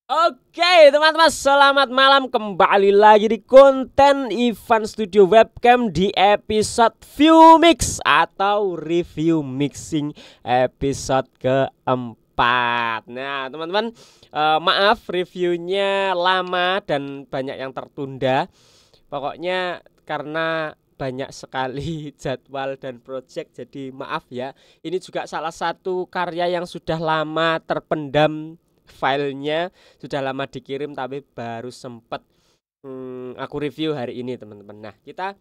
Oke teman-teman, selamat malam, kembali lagi di konten Ivan Studio Webcam di episode View Mix atau review mixing episode keempat. Nah teman-teman, maaf reviewnya lama dan banyak yang tertunda. Pokoknya karena banyak sekali jadwal dan project, jadi maaf ya. Ini juga salah satu karya yang sudah lama terpendam, filenya sudah lama dikirim tapi baru sempet aku review hari ini teman-teman. Nah kita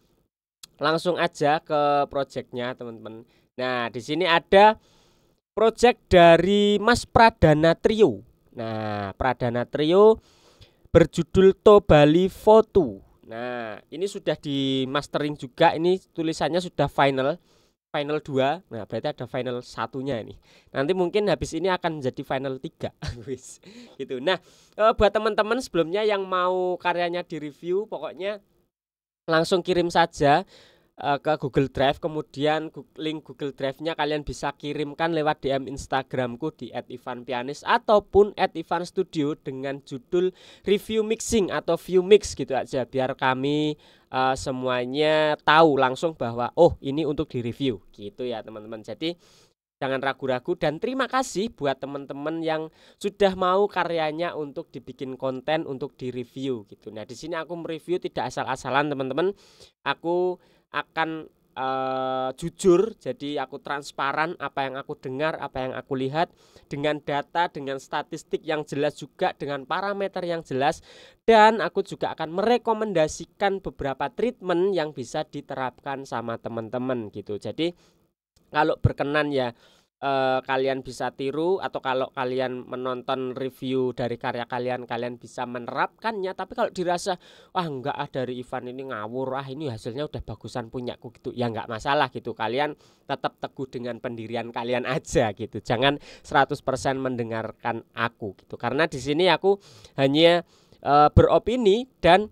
langsung aja ke projectnya teman-teman. Nah di sini ada project dari Mas Pradana Trio. Nah Pradana Trio berjudul To Bali Photo. Nah ini sudah di mastering juga, ini tulisannya sudah final 2. Nah berarti ada final satunya ini. Nanti mungkin habis ini akan jadi final 3. Wis gitu. Nah buat teman-teman sebelumnya yang mau karyanya direview, pokoknya langsung kirim saja ke Google Drive, kemudian link Google Drive-nya kalian bisa kirimkan lewat DM Instagramku di @ivanpianis ataupun @ivanstudio dengan judul review mixing atau view mix gitu aja, biar kami semuanya tahu langsung bahwa oh ini untuk direview gitu ya teman-teman. Jadi jangan ragu-ragu, dan terima kasih buat teman-teman yang sudah mau karyanya untuk dibikin konten untuk direview gitu. Nah di sini aku mereview tidak asal-asalan teman-teman. Aku akan jujur, jadi aku transparan apa yang aku dengar, apa yang aku lihat, dengan data, dengan statistik yang jelas juga, dengan parameter yang jelas, dan aku juga akan merekomendasikan beberapa treatment yang bisa diterapkan sama teman-teman gitu. Jadi kalau berkenan ya kalian bisa tiru, atau kalau kalian menonton review dari karya kalian, kalian bisa menerapkannya. Tapi kalau dirasa wah enggak dari Ivan ini ngawur, ini hasilnya udah bagusan punyaku gitu, ya enggak masalah gitu. Kalian tetap teguh dengan pendirian kalian aja gitu. Jangan 100% mendengarkan aku gitu. Karena di sini aku hanya beropini dan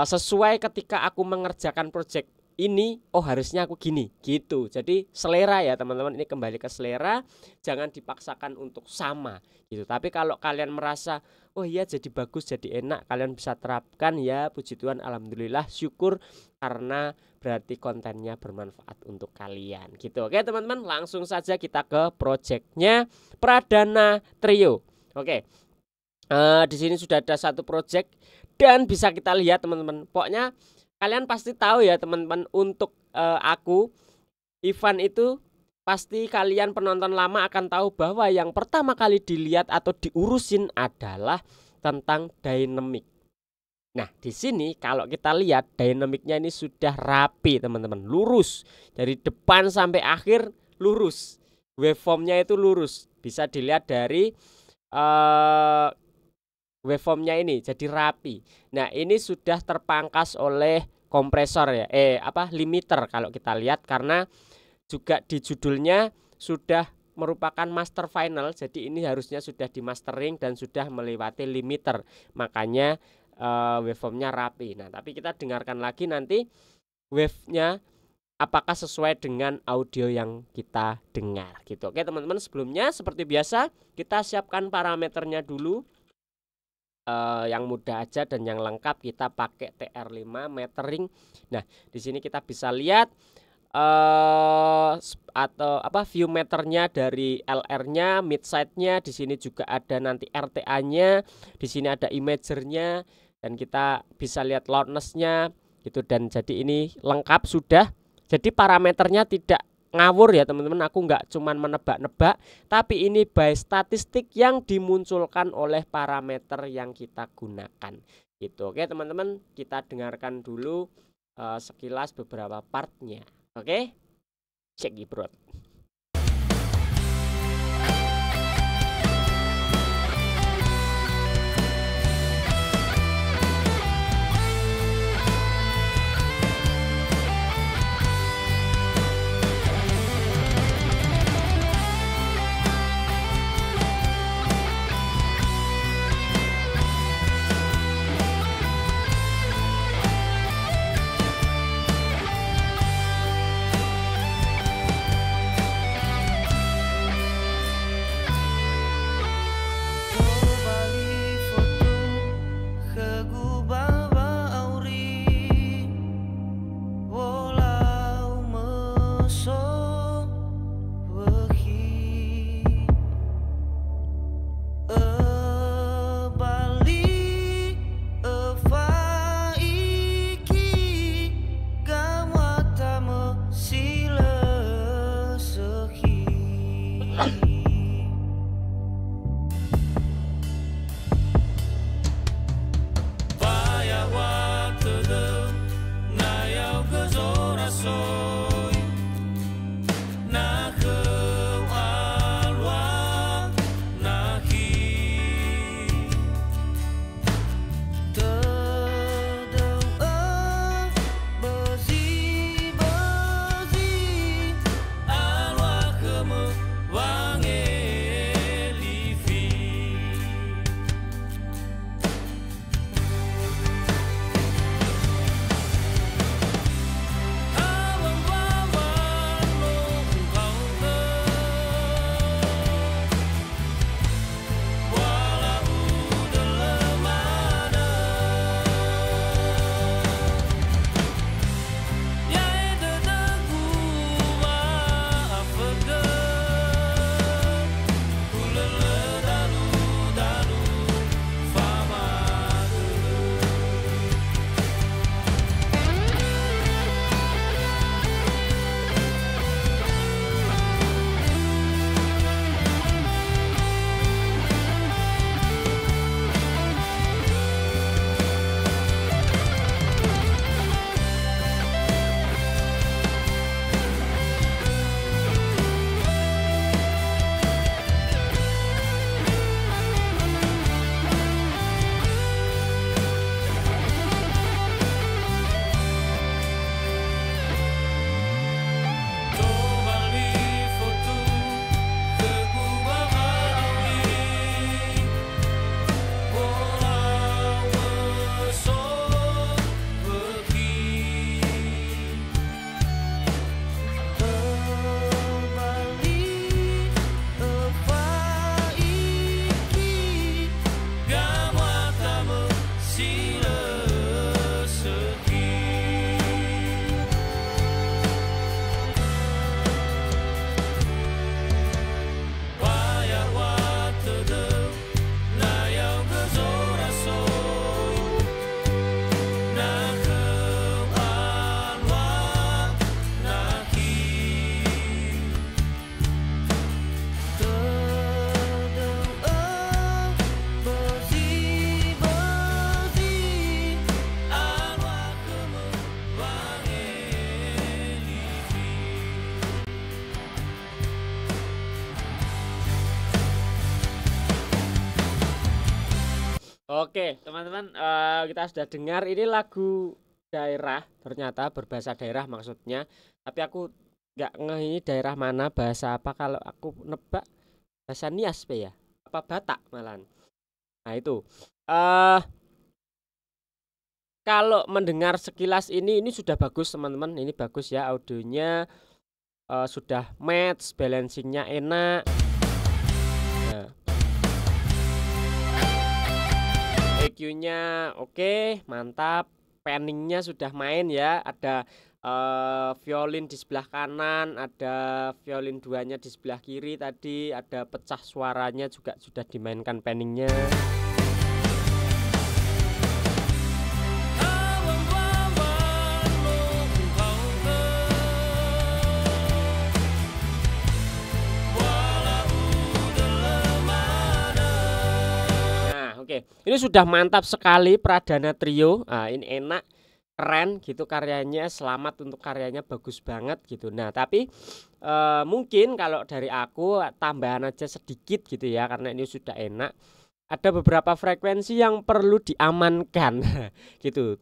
sesuai ketika aku mengerjakan project ini, oh harusnya aku gini gitu. Jadi selera ya teman-teman, ini kembali ke selera, jangan dipaksakan untuk sama gitu. Tapi kalau kalian merasa oh iya jadi bagus, jadi enak, kalian bisa terapkan ya, puji Tuhan, alhamdulillah, syukur, karena berarti kontennya bermanfaat untuk kalian gitu. Oke teman-teman, langsung saja kita ke projectnya Pradana Trio. Oke, di sini sudah ada satu project dan bisa kita lihat teman-teman. Pokoknya kalian pasti tahu ya teman-teman, untuk aku Ivan itu pasti kalian penonton lama akan tahu bahwa yang pertama kali dilihat atau diurusin adalah tentang dynamic. Nah di sini kalau kita lihat dynamicnya ini sudah rapi teman-teman, lurus dari depan sampai akhir, lurus, waveformnya itu lurus, bisa dilihat dari waveformnya ini jadi rapi. Nah ini sudah terpangkas oleh kompresor ya, limiter kalau kita lihat, karena juga di judulnya sudah merupakan master final, jadi ini harusnya sudah di mastering dan sudah melewati limiter, makanya waveformnya rapi. Nah tapi kita dengarkan lagi nanti wave-nya apakah sesuai dengan audio yang kita dengar gitu. Oke teman-teman, sebelumnya seperti biasa kita siapkan parameternya dulu. Yang mudah aja dan yang lengkap kita pakai TR5 metering. Nah di sini kita bisa lihat view meternya dari LR-nya, mid side-nya. Di sini juga ada nanti RTA-nya, di sini ada imagernya, dan kita bisa lihat loudness-nya gitu. Dan jadi ini lengkap sudah. Jadi parameternya tidak ngawur ya teman-teman, aku nggak cuman menebak-nebak, tapi ini by statistik yang dimunculkan oleh parameter yang kita gunakan gitu. Oke teman-teman, kita dengarkan dulu sekilas beberapa partnya. Oke, check it bro. Oke, teman-teman, kita sudah dengar ini lagu daerah, ternyata berbahasa daerah maksudnya. Tapi aku nggak ngeh ini daerah mana, bahasa apa. Kalau aku nebak bahasa Nias Pe ya, apa Batak malahan. Nah itu, eh kalau mendengar sekilas ini sudah bagus teman-teman. Ini bagus ya audionya, sudah match, balancingnya enak. Nah, EQ-nya oke, mantap. Panningnya sudah main ya. Ada violin di sebelah kanan, ada violin duanya di sebelah kiri tadi, ada pecah suaranya juga sudah dimainkan panningnya. Oke, ini sudah mantap sekali Pradana Trio. Nah, ini enak, keren gitu karyanya. Selamat untuk karyanya, bagus banget gitu. Nah, tapi mungkin kalau dari aku tambahan aja sedikit gitu ya, karena ini sudah enak. Ada beberapa frekuensi yang perlu diamankan gitu.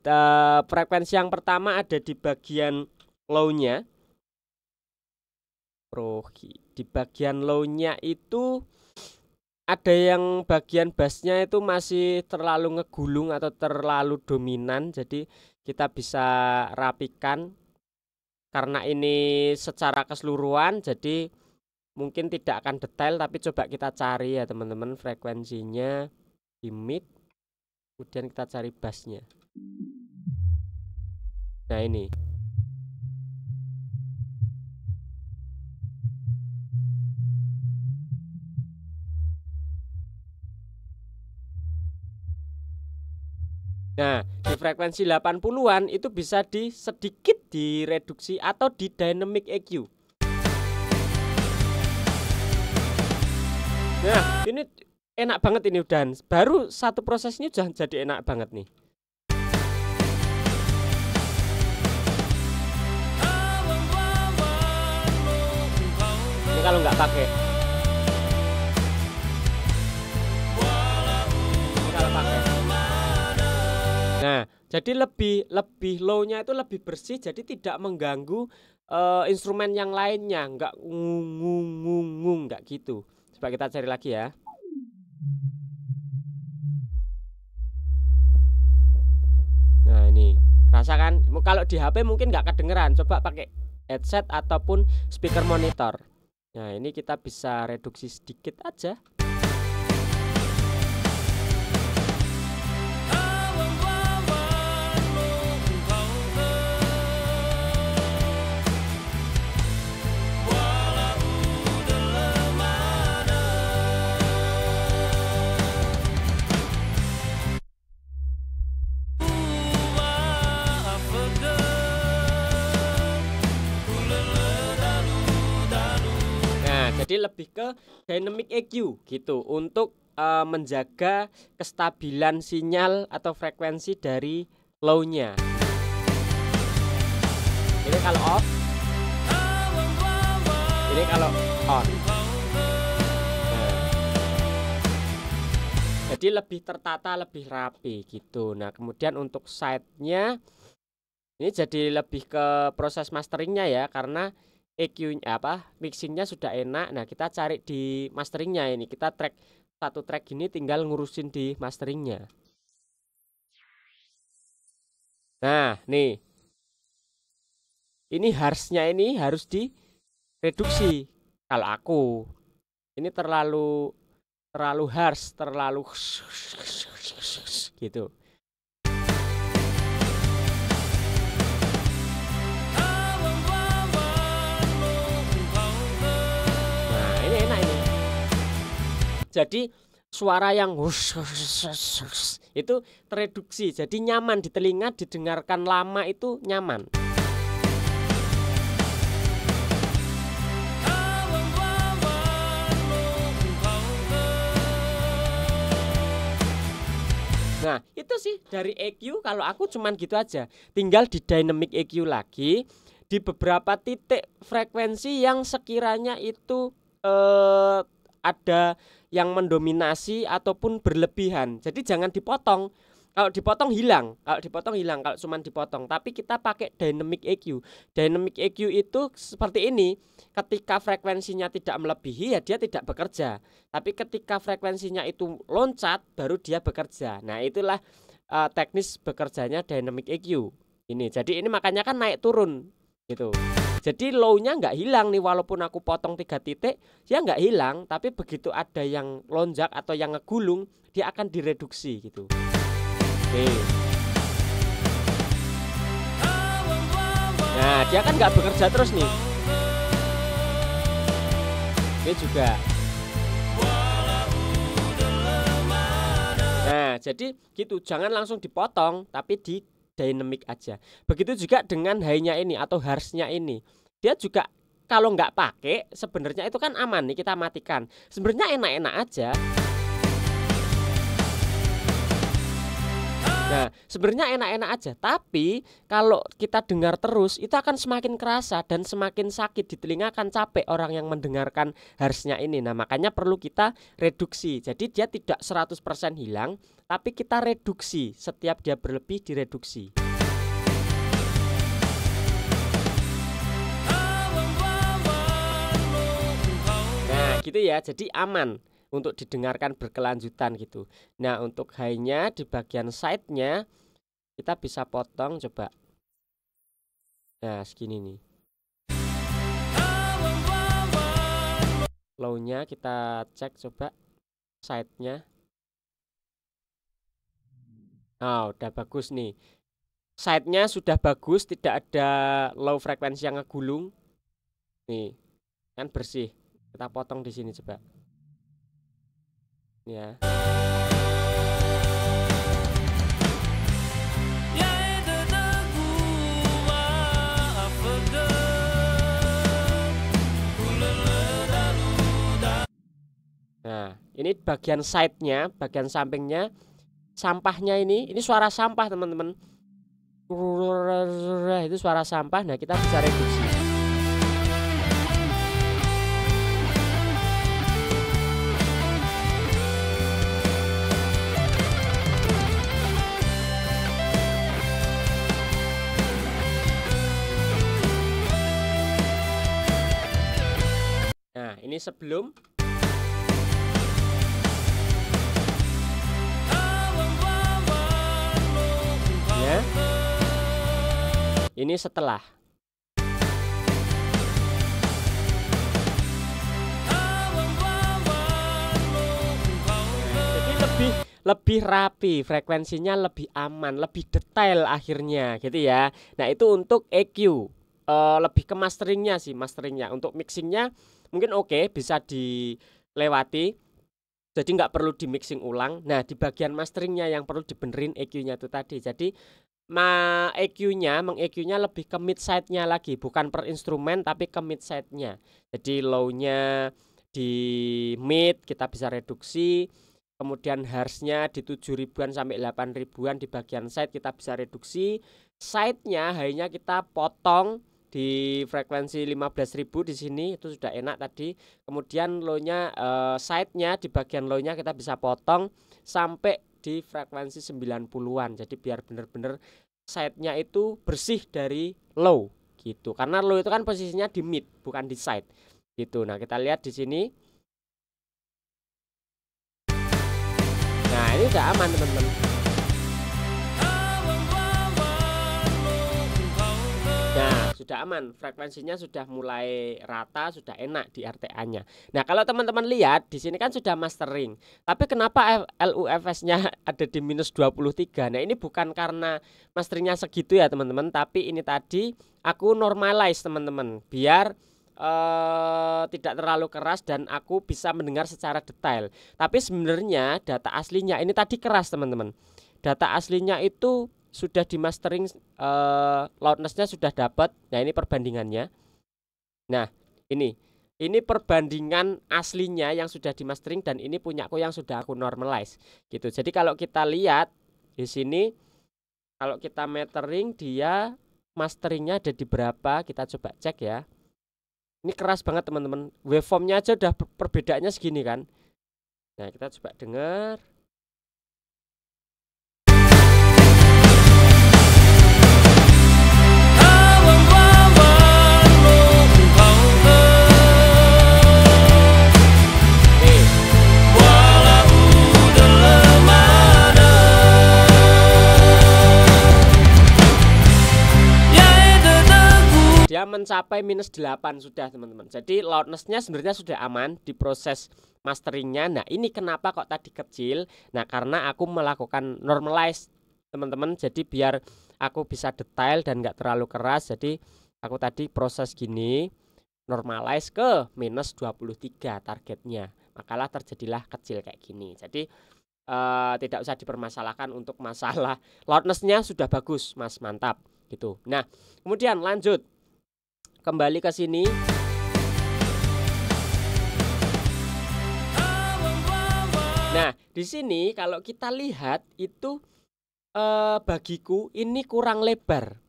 Frekuensi yang pertama ada di bagian low-nya. Di bagian low-nya itu ada yang bagian bassnya itu masih terlalu ngegulung atau terlalu dominan, jadi kita bisa rapikan karena ini secara keseluruhan, jadi mungkin tidak akan detail, tapi coba kita cari ya teman-teman frekuensinya di mid, kemudian kita cari bassnya. Nah ini nah, di frekuensi 80-an itu bisa sedikit direduksi atau di dynamic EQ. Nah, ini enak banget ini udah. Baru satu proses ini sudah jadi enak banget nih. Ini kalau nggak pakai. Ini kalau pakai. Nah, jadi lebih low-nya itu lebih bersih, jadi tidak mengganggu instrumen yang lainnya, nggak ngung nggak gitu. Coba kita cari lagi ya. Nah ini, rasakan. Kalau di HP mungkin nggak kedengeran. Coba pakai headset ataupun speaker monitor. Nah ini kita bisa reduksi sedikit aja. Jadi lebih ke dynamic EQ gitu untuk menjaga kestabilan sinyal atau frekuensi dari low-nya. Ini kalau off, ini kalau on. Nah, jadi lebih tertata, lebih rapi gitu. Nah kemudian untuk side-nya ini jadi lebih ke proses masteringnya ya, karena EQ mixingnya sudah enak. Nah kita cari di masteringnya, ini kita satu track ini tinggal ngurusin di masteringnya. Nah nih, ini harshnya ini harus direduksi. Kalau aku ini terlalu harsh, terlalu gitu. Jadi suara yang itu tereduksi, jadi nyaman di telinga, didengarkan lama itu nyaman. Nah itu sih dari EQ, kalau aku cuman gitu aja. Tinggal di dynamic EQ lagi di beberapa titik frekuensi yang sekiranya itu ada yang mendominasi ataupun berlebihan. Jadi jangan dipotong. Kalau dipotong hilang, kalau cuman dipotong. Tapi kita pakai dynamic EQ. Dynamic EQ itu seperti ini. Ketika frekuensinya tidak melebihi ya dia tidak bekerja. Tapi ketika frekuensinya itu loncat baru dia bekerja. Nah, itulah teknis bekerjanya dynamic EQ. Ini. Jadi ini makanya kan naik turun gitu. Jadi low-nya nggak hilang nih, walaupun aku potong 3 titik ya nggak hilang, tapi begitu ada yang lonjak atau yang ngegulung dia akan direduksi gitu. Oke. Nah, dia kan nggak bekerja terus nih. Ini juga. Nah, jadi gitu, jangan langsung dipotong tapi di dynamic aja. Begitu juga dengan high-nya ini atau harsh-nya ini. Dia juga kalau nggak pakai sebenarnya itu kan aman nih, kita matikan. Sebenarnya enak-enak aja. Nah, sebenarnya enak-enak aja, tapi kalau kita dengar terus itu akan semakin kerasa dan semakin sakit di telinga, akan capek orang yang mendengarkan harshnya ini. Nah, makanya perlu kita reduksi. Jadi dia tidak 100% hilang, tapi kita reduksi. Setiap dia berlebih direduksi. Nah, gitu ya. Jadi aman untuk didengarkan berkelanjutan gitu. Nah, untuk high-nya di bagian side-nya kita bisa potong coba. Nah, segini nih. Low-nya kita cek coba side-nya. Oh, udah bagus nih. Side-nya sudah bagus, tidak ada low frekuensi yang ngegulung. Nih, kan bersih. Kita potong di sini coba. Ya. Nah, ini bagian side-nya, bagian sampingnya, sampahnya ini suara sampah teman-teman. Itu suara sampah. Nah, kita bisa reduksi. Nah, ini sebelum. Ya. Ini setelah. Jadi lebih rapi, frekuensinya lebih aman, lebih detail akhirnya gitu ya. Nah, itu untuk EQ. Lebih ke masteringnya sih, masteringnya. Untuk mixingnya mungkin oke, bisa dilewati. Jadi nggak perlu di mixing ulang. Nah, di bagian masteringnya yang perlu dibenerin EQ-nya itu tadi. Jadi EQ-nya lebih ke mid side-nya lagi, bukan per instrumen tapi ke mid side-nya. Jadi low-nya di mid kita bisa reduksi. Kemudian harsh-nya di 7.000-an sampai 8.000-an di bagian side kita bisa reduksi. Side-nya high-nya kita potong di frekuensi 15.000 di sini, itu sudah enak tadi. Kemudian low-nya side-nya di bagian low-nya kita bisa potong sampai di frekuensi 90-an. Jadi biar benar-benar side-nya itu bersih dari low gitu. Karena low itu kan posisinya di mid, bukan di side gitu. Nah, kita lihat di sini. Nah, ini udah aman teman-teman. Nah, sudah aman, frekuensinya sudah mulai rata, sudah enak di RTA-nya. Nah, kalau teman-teman lihat di sini kan sudah mastering. Tapi kenapa LUFS-nya ada di minus 23? Nah, ini bukan karena masteringnya segitu ya teman-teman, tapi ini tadi aku normalize teman-teman, biar tidak terlalu keras dan aku bisa mendengar secara detail. Tapi sebenarnya data aslinya ini tadi keras teman-teman. Data aslinya itu sudah di mastering, loudness-nya sudah dapat. Nah, ini perbandingannya. Nah, ini perbandingan aslinya yang sudah di mastering dan ini punyaku yang sudah aku normalize gitu. Jadi kalau kita lihat di sini, kalau kita metering dia masteringnya ada di berapa, kita coba cek ya. Ini keras banget teman-teman. Waveformnya aja udah perbedaannya segini kan. Nah, kita coba dengar. Dia mencapai -8 sudah teman-teman. Jadi loudnessnya sebenarnya sudah aman di proses masteringnya. Nah, ini kenapa kok tadi kecil? Nah, karena aku melakukan normalize teman-teman. Jadi biar aku bisa detail dan nggak terlalu keras. Jadi aku tadi proses gini, normalize ke -23 targetnya. Makalah terjadilah kecil kayak gini. Jadi tidak usah dipermasalahkan untuk masalah loudnessnya sudah bagus, Mas, mantap gitu. Nah, kemudian lanjut. Kembali ke sini. Nah, di sini kalau kita lihat itu bagiku ini kurang lebar.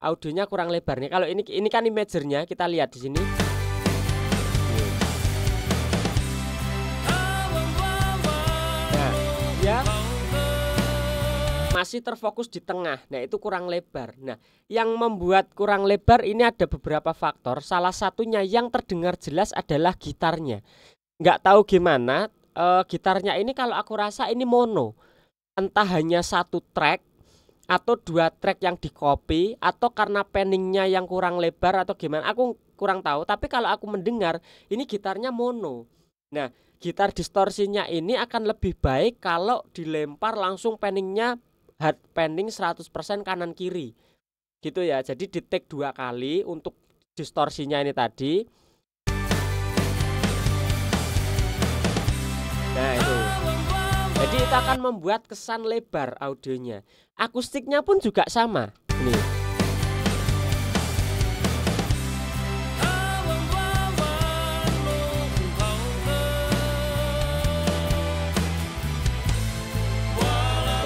Audionya kurang lebar nih. Kalau ini kan imagernya, kita lihat di sini. Nah, ya masih terfokus di tengah. Nah, itu kurang lebar. Nah, yang membuat kurang lebar ini ada beberapa faktor. Salah satunya yang terdengar jelas adalah gitarnya. Nggak tahu gimana, gitarnya ini kalau aku rasa ini mono. Entah hanya satu track atau 2 track yang di copy, atau karena panningnya yang kurang lebar atau gimana, aku kurang tahu. Tapi kalau aku mendengar ini gitarnya mono. Nah, gitar distorsinya ini akan lebih baik kalau dilempar langsung panningnya hard panning 100% kanan kiri gitu ya. Jadi di take 2 kali untuk distorsinya ini tadi. Nah, itu. Jadi itu akan membuat kesan lebar audionya. Akustiknya pun juga sama. Nih.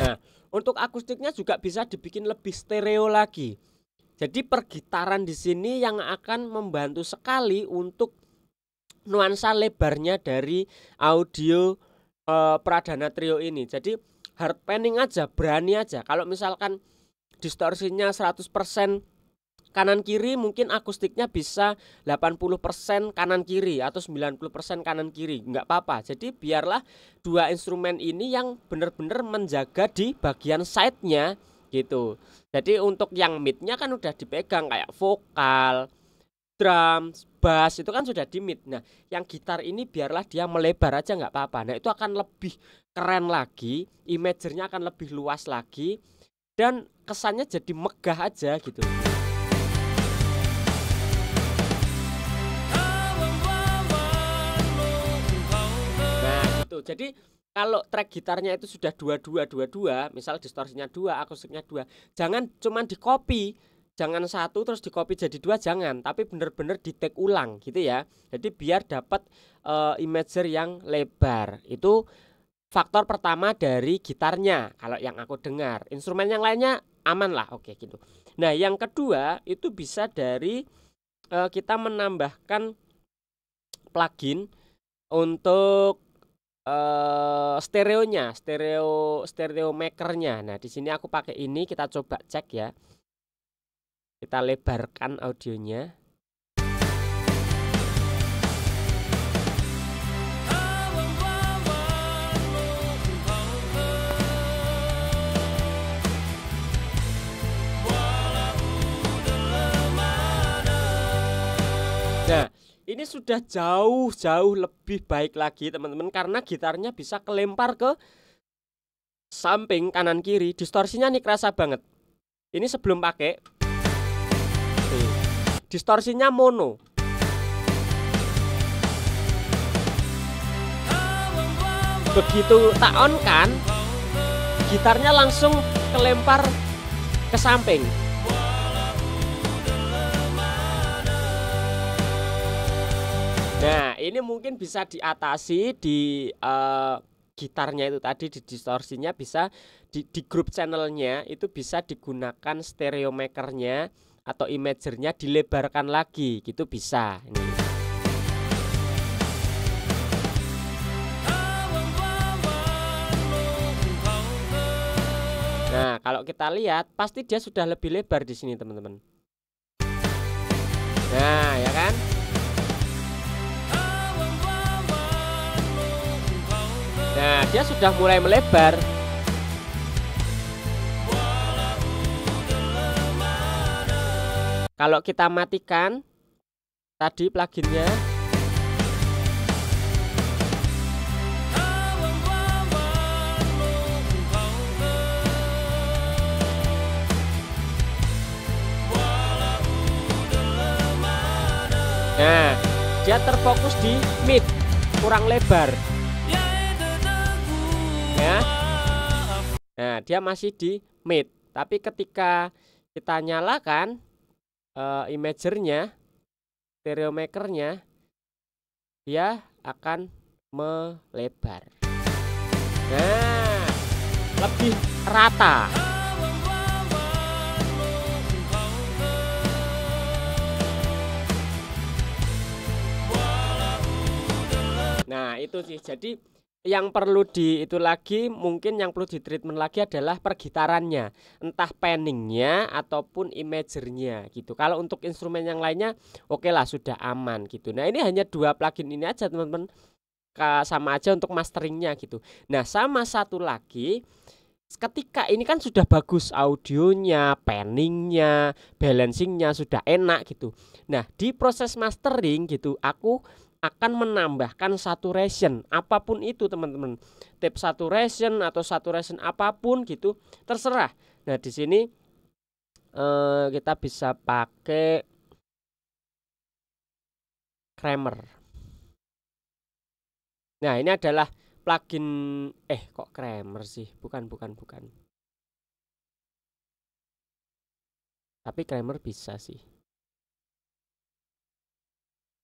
Nah, untuk akustiknya juga bisa dibikin lebih stereo lagi. Jadi pergitaran di sini yang akan membantu sekali untuk nuansa lebarnya dari audio Pradana Trio ini. Jadi hard panning aja, berani aja. Kalau misalkan distorsinya 100% kanan kiri, mungkin akustiknya bisa 80% kanan kiri atau 90% kanan kiri, nggak apa-apa. Jadi biarlah 2 instrumen ini yang benar-benar menjaga di bagian side-nya gitu. Jadi untuk yang mid-nya kan udah dipegang kayak vokal, drum, bass itu kan sudah di mid. Nah, yang gitar ini biarlah dia melebar aja nggak apa-apa. Nah, itu akan lebih keren lagi, imagernya akan lebih luas lagi, dan kesannya jadi megah aja gitu. Nah, gitu. Jadi kalau track gitarnya itu sudah 22, misal distorsinya 2, akustiknya 2, jangan cuman di copy. Jangan 1 terus di copy jadi 2, jangan, tapi bener-bener di take ulang gitu ya. Jadi biar dapat imager yang lebar. Itu faktor pertama dari gitarnya kalau yang aku dengar. Instrumen yang lainnya aman lah, oke gitu. Nah, yang kedua itu bisa dari kita menambahkan plugin untuk stereonya, stereo makernya. Nah, di sini aku pakai ini, kita coba cek ya. Kita lebarkan audionya. Nah, ini sudah jauh lebih baik lagi teman-teman, karena gitarnya bisa kelempar ke samping kanan kiri. Distorsinya nih kerasa banget. Ini sebelum pakai. Nih, distorsinya mono. Begitu tak on kan, gitarnya langsung kelempar ke samping. Nah, ini mungkin bisa diatasi di gitarnya itu tadi, di distorsinya bisa di grup channelnya itu bisa digunakan stereo makernya atau imagernya dilebarkan lagi gitu bisa. Ini. Nah, kalau kita lihat pasti dia sudah lebih lebar di sini, teman-teman. Nah, ya kan? Nah, dia sudah mulai melebar. Kalau kita matikan tadi pluginnya, nah, dia terfokus di mid, kurang lebar. Ya. Nah, dia masih di mid. Tapi ketika kita nyalakan imagernya, stereo makernya, dia akan melebar. Nah, lebih rata. Nah, itu sih. Jadi yang perlu itu lagi, mungkin yang perlu di treatment lagi adalah pergitarannya, entah panningnya ataupun imagernya gitu. Kalau untuk instrumen yang lainnya oke lah, sudah aman gitu. Nah, ini hanya 2 plugin ini aja, teman-teman. Sama aja untuk masteringnya gitu. Nah, sama satu lagi, ketika ini kan sudah bagus audionya, panningnya, balancingnya sudah enak gitu. Nah, di proses mastering gitu, aku akan menambahkan saturation apapun itu, teman-teman. Tape saturation atau saturation apapun gitu, terserah. Nah, di sini kita bisa pakai Kramer. Nah, ini adalah plugin kok Kramer sih? Bukan. Tapi Kramer bisa sih.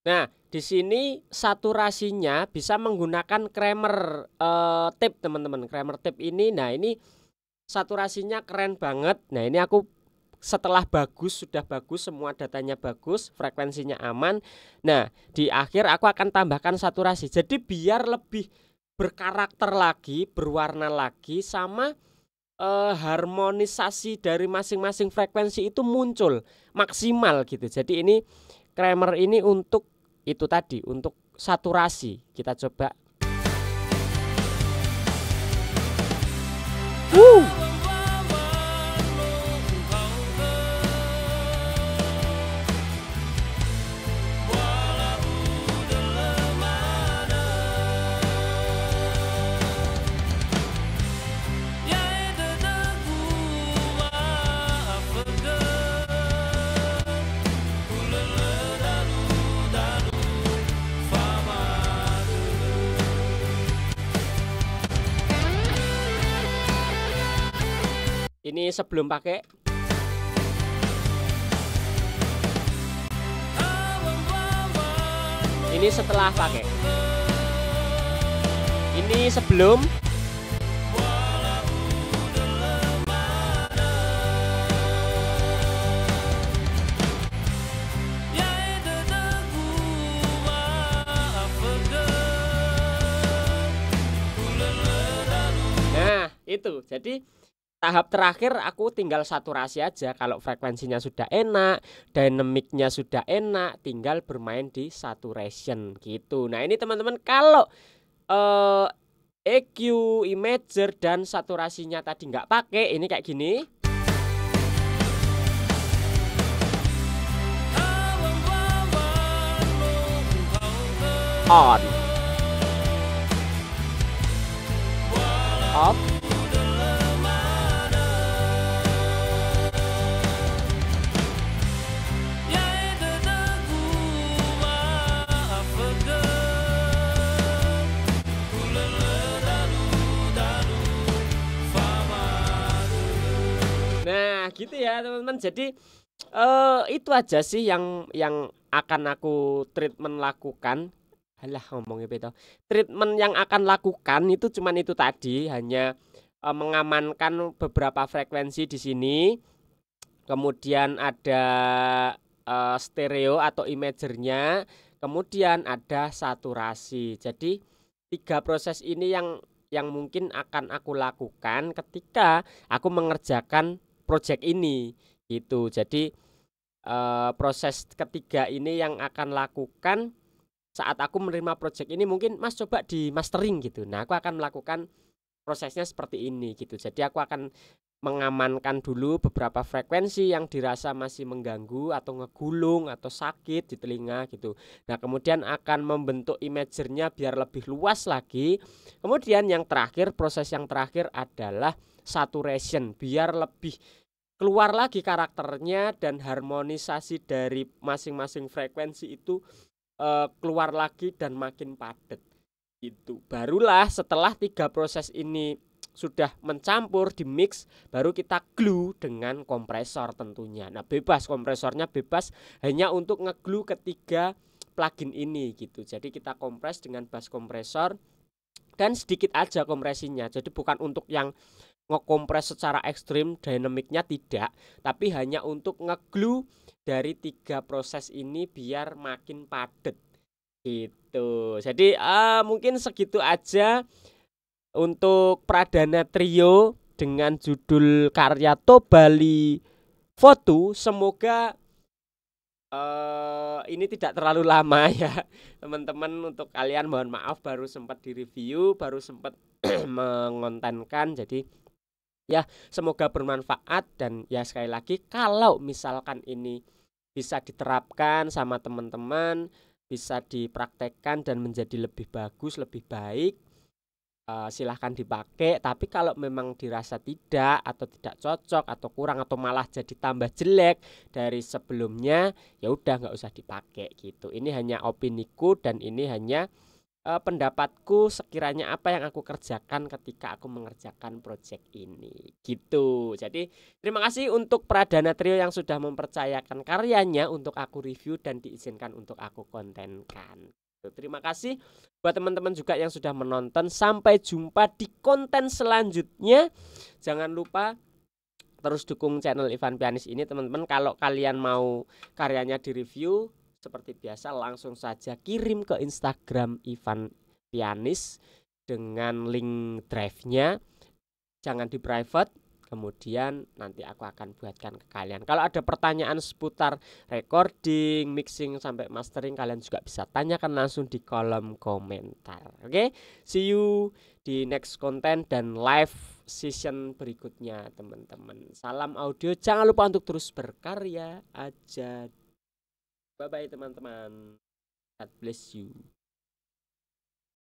Nah, di sini saturasinya bisa menggunakan Kramer tape, teman-teman. Kramer tape ini, nah ini saturasinya keren banget. Nah, ini aku setelah sudah bagus, semua datanya bagus, frekuensinya aman. Nah, di akhir aku akan tambahkan saturasi. Jadi biar lebih berkarakter lagi, berwarna lagi, sama harmonisasi dari masing-masing frekuensi itu muncul maksimal gitu. Jadi ini Kramer ini untuk itu tadi, untuk saturasi. Kita coba. Ini sebelum pakai. Ini setelah pakai. Ini sebelum. Nah, itu. Jadi tahap terakhir aku tinggal saturasi aja. Kalau frekuensinya sudah enak, dynamicnya sudah enak, tinggal bermain di saturation gitu. Nah, ini teman-teman, kalau EQ, imager, dan saturasinya tadi nggak pakai, ini kayak gini. On. Off. Nah, gitu ya, teman-teman. Jadi itu aja sih yang akan aku treatment lakukan. Halah, ngomongnya beda. Treatment yang akan lakukan itu cuman itu tadi, hanya mengamankan beberapa frekuensi di sini. kemudian ada stereo atau imagernya, kemudian ada saturasi. Jadi 3 proses ini yang mungkin akan aku lakukan ketika aku mengerjakan project ini gitu. Jadi proses ketiga ini yang akan lakukan saat aku menerima project ini, mungkin Mas coba di mastering gitu. Nah, aku akan melakukan prosesnya seperti ini gitu. Jadi aku akan mengamankan dulu beberapa frekuensi yang dirasa masih mengganggu atau ngegulung atau sakit di telinga gitu. Nah, kemudian akan membentuk imagernya biar lebih luas lagi. Kemudian yang terakhir, proses yang terakhir adalah saturation, biar lebih keluar lagi karakternya dan harmonisasi dari masing-masing frekuensi itu keluar lagi dan makin padat gitu. Barulah setelah 3 proses ini sudah mencampur di mix, baru kita glue dengan kompresor tentunya. Nah, bebas, kompresornya bebas, hanya untuk ngeglue ketiga plugin ini gitu. Jadi kita kompres dengan bass kompresor dan sedikit aja kompresinya. Jadi bukan untuk yang ngekompres secara ekstrim, dinamiknya tidak, tapi hanya untuk ngeglue dari 3 proses ini biar makin padat gitu. Jadi mungkin segitu aja untuk Pradana Trio dengan judul karya Tobali Foto. Semoga ini tidak terlalu lama ya teman-teman. Untuk kalian mohon maaf, baru sempat direview, baru sempat mengontenkan. Jadi ya, semoga bermanfaat. Dan ya, sekali lagi, kalau misalkan ini bisa diterapkan sama teman-teman, bisa dipraktekkan dan menjadi lebih bagus, lebih baik, silahkan dipakai. Tapi kalau memang dirasa tidak atau tidak cocok atau kurang atau malah jadi tambah jelek dari sebelumnya, ya udah nggak usah dipakai gitu. Ini hanya opiniku dan ini hanya pendapatku sekiranya apa yang aku kerjakan ketika aku mengerjakan project ini gitu. Jadi terima kasih untuk Pradana Trio yang sudah mempercayakan karyanya untuk aku review dan diizinkan untuk aku kontenkan. Terima kasih buat teman-teman juga yang sudah menonton. Sampai jumpa di konten selanjutnya. Jangan lupa terus dukung channel Ivan Pianis ini teman-teman. Kalau kalian mau karyanya direview, seperti biasa langsung saja kirim ke Instagram Ivan Pianis dengan link drive-nya. Jangan di private, kemudian nanti aku akan buatkan ke kalian. Kalau ada pertanyaan seputar recording, mixing sampai mastering, kalian juga bisa tanyakan langsung di kolom komentar. Oke, see you di next konten dan live season berikutnya teman-teman. Salam audio, jangan lupa untuk terus berkarya aja. Bye bye teman-teman. God bless you.